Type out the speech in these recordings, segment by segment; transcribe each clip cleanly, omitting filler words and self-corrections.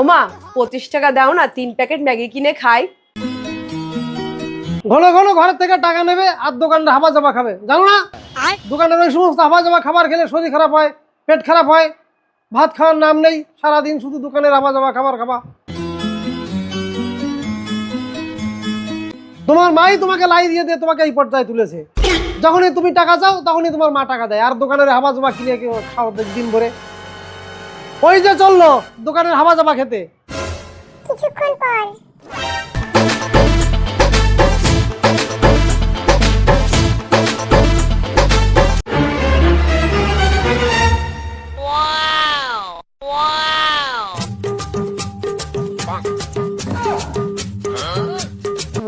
ওমা 25 টাকা দাও না, 3 প্যাকেট ম্যাগি কিনে খাই। ঘন ঘন ঘরের থেকে টাকা নেবে আর দোকানটা হাবা জাবা খাবে, জানো না? দোকানের ওই সমস্ত হাবা জাবা খাবার খেলে শরীর খারাপ হয়, পেট খারাপ হয়। ভাত খাওয়ার নাম নেই, সারাদিন শুধু দোকানের হাবা জাবা খাবার খাবা। তোমার মাই তোমাকে লাই দিয়ে দিয়ে তোমাকে এই পর্যায়ে তুলেছে। যখনই তুমি টাকা চাও তখনই তোমার মা টাকা দেয়, আর দোকানের হাবা জাবা কিনে খাও দিন ভরে। ওই যে চললো দোকানের হাবা জাবা খেতে। কিছুক্ষণ পর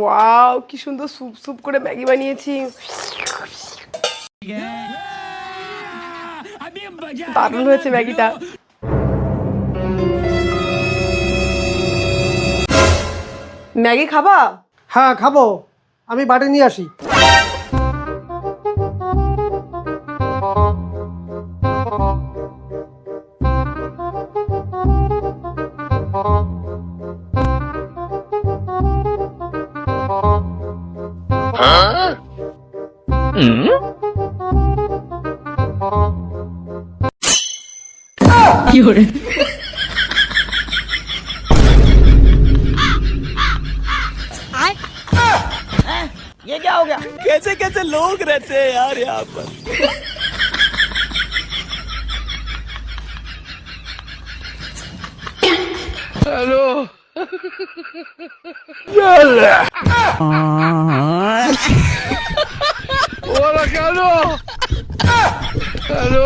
ওয়াও, কি সুন্দর স্যুপ স্যুপ করে ম্যাগি বানিয়েছি। দারুণ হয়েছে ম্যাগিটা। ম্যাগি খাবা? হ্যাঁ খাবো, আমি বাড়ি নিয়ে আসি। ये क्या हो गया? कैसे कैसे लोग रहते हैं यार यहाँ पर। Hello Hola, Carlos. Hello.